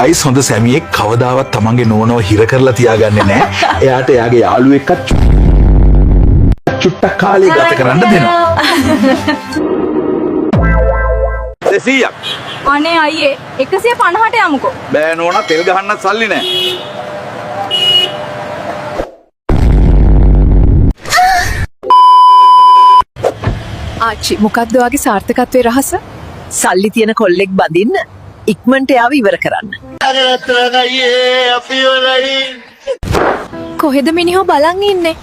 Ice හොඳ සැමියෙක් කවදාවත් තමන්ගේ නෝනව හිර කරලා තියාගන්නේ නැහැ. එයාට එයාගේ යාළුවෙක්වත් චුට්ටක් කාලේ ගත කරන්න දෙනවා. 200ක්. අනේ අයියේ 150ට යමුකෝ. බෑ නෝනා තෙල් ගහන්නත් සල්ලි නැහැ. ආච්චි මොකක්ද ඔයාගේ සාර්ථකත්වයේ රහස? සල්ලි තියෙන කොල්ලෙක් බඳින්න ඉක්මනට යාව ඉවර කරන්න. කොහෙද මිනිහෝ බලන් ඉන්නේ?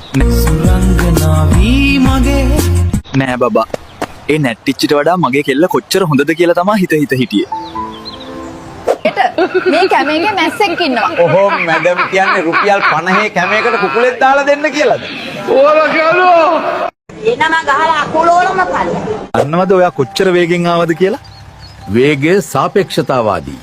නෑ බබා. ඒ නැට්ටිච්චිට වඩා මගේ කෙල්ල කොච්චර හොඳද කියලා තමයි හිත හිටියේ. මේ කැමේගේ මැස්සෙක් ඉන්නවා. ඔහොම මැඩම් කියන්නේ රුපියල් 50 කැමයකට කුකුලෙක් දාලා දෙන්න කියලාද? එනම ගහලා අකුලෝලම පල්ල. අන්නවද ඔයා කොච්චර වේගෙන් ආවද කියලා? වේගය සාපේක්ෂතාවාදී.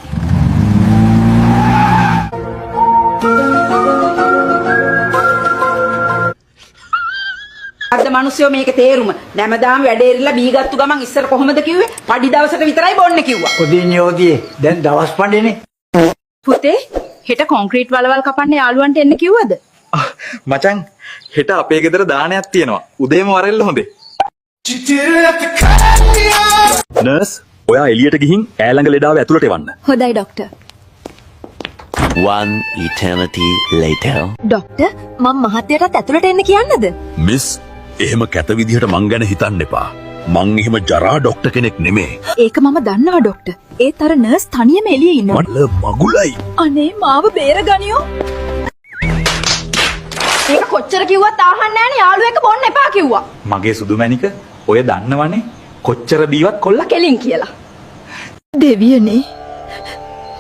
අද මිනිස්සුયો මේකේ තේරුම නැමදාම වැඩේරිලා බීගත්තු ගමන් ඉස්සර කොහොමද කිව්වේ? පඩි දවසට විතරයි බොන්න කිව්වා. ඔදිනියෝදී දැන් දවස් පඬේනේ. පුතේ හෙට කොන්ක්‍රීට් වලවල් කපන්න යාළුවන්ට එන්න කිව්වද? මචං හෙට අපේ ගෙදර දානයක් තියෙනවා. උදේම වරෙල්ල හොඳේ. නර්ස් ඔයා එළියට ගිහින් ඈළඟ ලෙඩාව ඇතුළට එවන්න. හොඳයි doctor. One eternity later. Doctor මම මහත්තයාටත් ඇතුළට එන්න කියන්නද? මිස් එහෙම කැත විදිහට මං ගැන හිතන්න එපා. මං එහෙම ජරා ඩොක්ටර් කෙනෙක් නෙමේ. ඒක මම දන්නවා ડોක්ටර්. ඒත් අර නර්ස් තනියම එළියේ ඉන්නවා. මල මගුලයි. අනේ මාව බේරගනියෝ. ඒක කොච්චර කිව්වත් අහන්නේ නැහනේ යාළුවෙක් බොන්න එපා කිව්වා. මගේ සුදු මැණික ඔය දන්නවනේ කොච්චර බීවත් කොල්ල කෙලින් කියලා. දෙවියනේ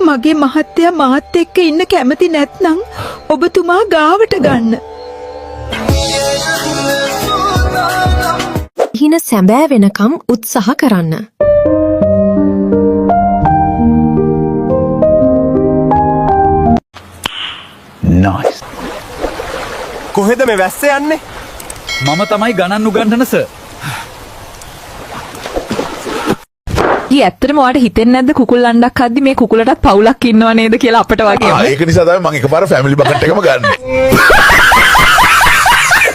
මගේ මහත්තයා මාත් එක්ක ඉන්න කැමති නැත්නම් ඔබතුමා ගාවට ගන්න. හින සැබෑ වෙනකම් උත්සාහ කරන්න. nice. කොහෙද මේ වැස්ස යන්නේ? මම තමයි ගණන් උගන්වන සර්. ඊ ඇත්තටම ඔයාලට හිතෙන්නේ නැද්ද කුකුල් අණ්ඩක් හද්දි මේ කුකුලටත් පවුලක් ඉන්නව නේද කියලා අපිට වගේ. ඒක නිසා තමයි මම එකපාර ෆැමිලි බකට් එකම ගන්න.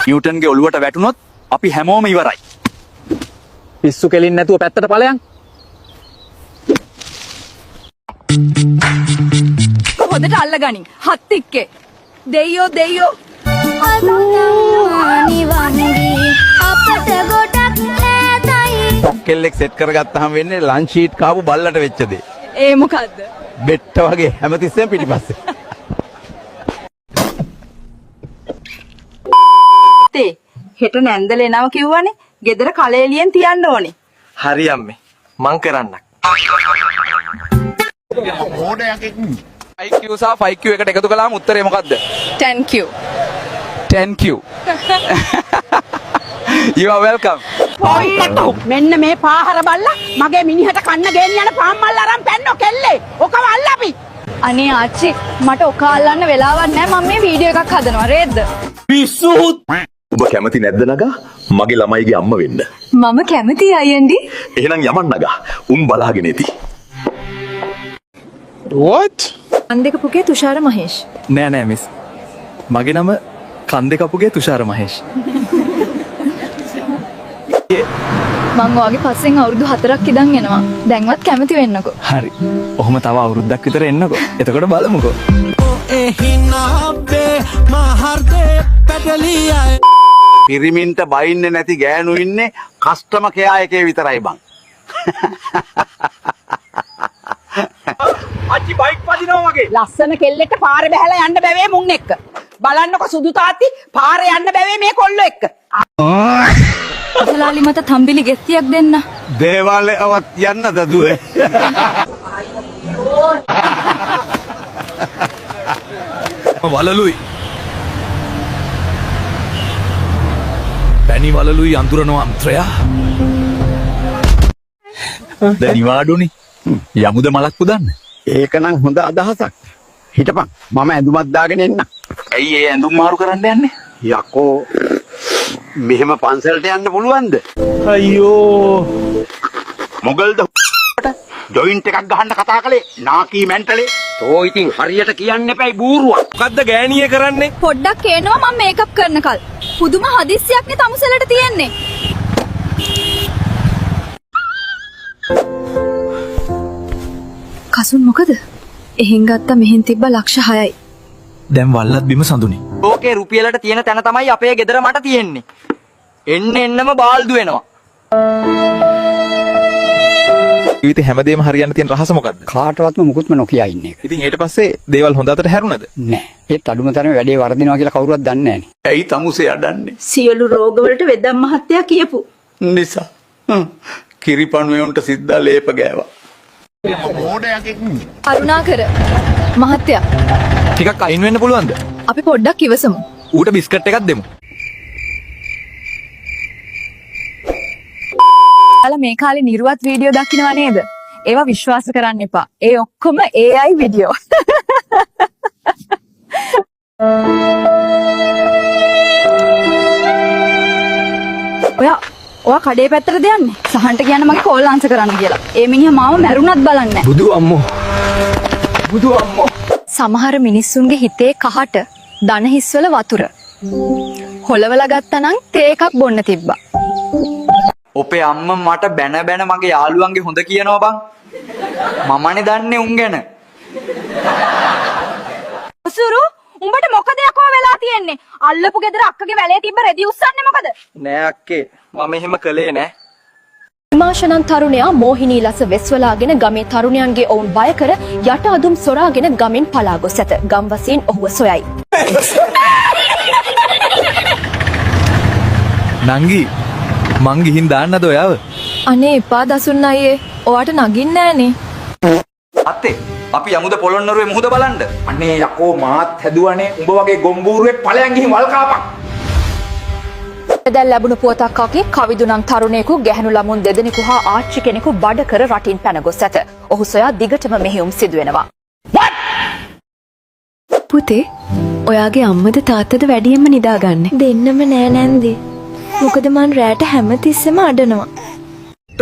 නිව්ටන්ගේ ඔළුවට වැටුනොත් අපි හැමෝම ඉවරයි. පිස්සු කෙලින් නැතුව පැත්තට ඵලයන්. හොඳට අල්ලගනින්. හත් එක්කේ. දෙයියෝ දෙයියෝ. කෙල්ලෙක් සෙට් කරගත්තාම වෙන්නේ ලන්ච් ෂීට් කාපු බල්ලට වෙච්ච දේ. ඒ මොකද්ද? බෙට්ට වගේ හැමතිස්සෙම පිටිපස්සේ. තේ හෙට නැන්දල එනවා කිව්වනේ. ගෙදර කලෙලියෙන් තියන්න ඕනේ. හරි අම්මේ. මං කරන්නම්. IQ සහ 5Q එකට එකතු කළාම උත්තරේ මොකද්ද? 10Q. 10Q. You are welcome. මෙන්න මේ පාහර බල්ලා මගේ මිනිහට කන්න ගේන්න යන පාම්මල් අරන් පැන්නෝ කෙල්ලේ. ඔකව අල්ලපි. අනේ ආච්චි මට ඔක අල්ලන්න වෙලාවක් නැහැ. මම මේ වීඩියෝ එකක් හදනවා. රේද්ද? ඔබ කැමති නැද්ද නගා? මගේ ළමයිගේ අම්ම වෙන්න. මම කැමතියි අයියන්ඩි. එහෙනම් යමන් නගා. උන් බලාගෙන ඉති. What? අන්දක පුගේ තුෂාර මහේෂ්. නෑ නෑ මිස්. මගේ නම කන්දේ කපුගේ තුෂාර මහේෂ්. මං ඔයාගේ පස්සෙන් අවුරුදු 4ක් ඉඳන් එනවා. දැන්වත් කැමති වෙන්නකෝ. හරි. ඔහොම තව අවුරුද්දක් විතර එන්නකෝ. එතකොට බලමුකෝ. පිරිමින්ට බයින්නේ නැති ගෑනු ඉන්නේ කස්ටම කෙයා එකේ විතරයි බං. අච්චි බයික් පදිනවා වගේ. ලස්සන කෙල්ලෙක්ට පාරේ බහැලා යන්න බැවේ මුන් එක්ක. බලන්නකො සුදු තාත්ති පාරේ යන්න බැවේ මේ කොල්ලෝ එක්ක. අතලාලි මට තම්බිලි ගෙස්තියක් දෙන්න. දේවාලයවත් යන්නද දුවේ? වලලුයි. පැණි වලලුයි අඳුරනවා අන්ත්‍රයා. දැන් නිවාඩුනේ. යමුද මලක් පුදන්න? ඒකනම් හොඳ අදහසක්. හිටපන් මම ඇඳුමක් දාගෙන එන්න. ඇයි ඒ ඇඳුම් මාරු කරන්න යන්නේ? යකෝ මෙහෙම පන්සලට යන්න පුළුවන්ද? අයියෝ. මොගල්ද ජොයින්ට් එකක් ගහන්න කතා කළේ නාකී මැන්ටලේ. තෝ ඉතින් හරියට කියන්න එපයි බූරුවක්. මොකද්ද ගෑණියේ කරන්නේ? පොඩ්ඩක් කේනවා මම මේකප් කරනකල්. පුදුම හදිස්සියක් නේ තමුසෙලට තියෙන්නේ. කසුන් මොකද? එහෙන් ගත්තා මෙහෙන් තිබ්බ ලක්ෂ 6යි. දැන් වල්ලත් බිම සඳුනේ. ඕකේ රුපියලට තියෙන තැන තමයි අපේ ගෙදර මට තියෙන්නේ. එන්නම බාල්දු වෙනවා. ජීවිතේ හැමදේම හරියන්න තියෙන රහස මොකද්ද? කාටවත්ම මුකුත්ම නොකිය ඉන්නේ. ඉතින් ඊට පස්සේ දේවල් හොඳ අතට හැරුණද? නෑ. ඒත් අඩුම තරමේ වැඩේ වර්ධිනවා කියලා කවුරුවත් දන්නේ නෑනේ. ඇයි තමුසේ අඩන්නේ? සියලු රෝගවලට වෙදම් මහත්තයා කියපු. නිසා. කිරිපණුවේ උන්ට සිද්ධා ලේප ගෑවා. අරුණාකර මහත්තයා ටිකක් අයින් වෙන්න පුළුවන්ද? අපි පොඩ්ඩක් ඉවසමු. ඌට බිස්කට් එකක් දෙමු. ඔයාලා මේ කාලේ නිර්වත් වීඩියෝ දකින්නවා නේද? ඒවා විශ්වාස කරන්න එපා. ඒ ඔක්කොම AI වීඩියෝ. ඔයා කඩේ පැත්තටද යන්නේ? සහන්ට කියන්න මගේ කෝල් ආන්සර් කරන්න කියලා. ඒ මිනිහා මාව මැරුණත් බලන්නේ නැහැ. බුදු අම්මෝ. බුදු අම්මෝ. සමහර මිනිස්සුන්ගේ හිතේ කහට දන හිස්වල වතුර. හොලවලා ගත්තනම් තේ එකක් බොන්න තිබ්බා. ඔපේ අම්මා මට බැන බැන මගේ යාළුවන්ගේ හොඳ කියනවා බං. මමනේ දන්නේ උන් ගැන. සුරු උඹට මොකද යකෝ වෙලා තියෙන්නේ? අල්ලපු ගෙදර අක්කගේ වැලේ තිබ්බ රෙදි උස්සන්නේ මොකද? නෑ අක්කේ මම එහෙම කළේ නෑ. විමාශනන් තරුණයා මෝහිනී ලස වෙස්වලාගෙන ගමේ තරුණයන්ගේ ඔවුන් බය කර යට අදුම් සොරාගෙන ගමෙන් පලා ගොස් ඇත. ගම්වසීන් ඔහුව සොයයි. නංගි මං ගිහින් දාන්නද ඔයාව? අනේ එපා දසුන් අයියේ. ඔයාට නගින්නේ නෑනේ. අත්තේ අපි යමුද පොළොන්නරුවේ මුහුද බලන්න. අනේ යකෝ මාත් හැදුවනේ උඹ වගේ ගොම්බූරුවෙක් ඵලයන් ගිහින් වල් කාපන්. දැන් ලැබුණු පුවතක් අකී කවිදුනම් තරුණයෙකු ගැහැණු ළමුන් දෙදෙනෙකු හා ආච්චි කෙනෙකු බඩ කර රටින් පැන ගොස් ඇත. ඔහු සොයා දිගටම මෙහෙයුම් සිදු වෙනවා. පුතේ ඔයාගේ අම්මද තාත්තද වැඩියෙන්ම නිදාගන්නේ? දෙන්නම නෑ නැන්දේ. මොකද මං රැට හැමතිස්සෙම අඩනවා.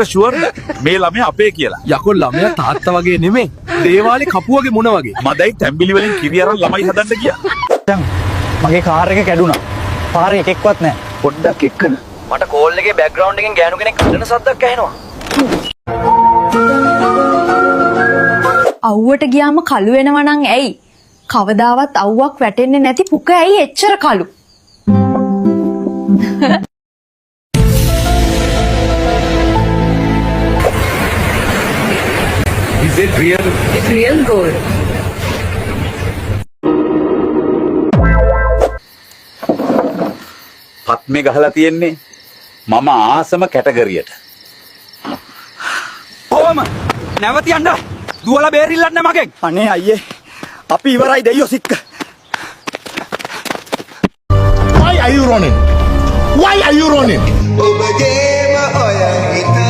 ෂුවර්ද මේ ළමයා අපේ කියලා. යකෝ ළමයා තාත්තා වගේ නෙමෙයි. දේවාලේ කපුවගේ මුණ වගේ. මදයි තැම්බිලි වලින් කිරි අරන් ළමයි හදන්න ගියා. මගේ කාර් එක කැඩුනා. පාරේ එකෙක්වත් නැහැ. පොඩ්ඩක් එක්කන. මට කෝල් එකේ බෑග්ග්‍රවුන්ඩ් එකෙන් ගෑනු කෙනෙක් කඩන සද්දක් ඇහෙනවා. අවුවට ගියාම කළු වෙනවා නම් ඇයි? කවදාවත් අවුවක් වැටෙන්නේ නැති පුක ඇයි එච්චර කළු? Is it real? It's real gold. පත්මේ ගහලා තියෙන්නේ මම ආසම කැටගරියට. කොහොම නැවත යන්න දුවලා බේරිල්ලන්න මගෙන්. අනේ අයියේ අපි ඉවරයි දෙයියෝ සික්ක. Why are you running? Why are you running? ඔබගේම ඔය හිත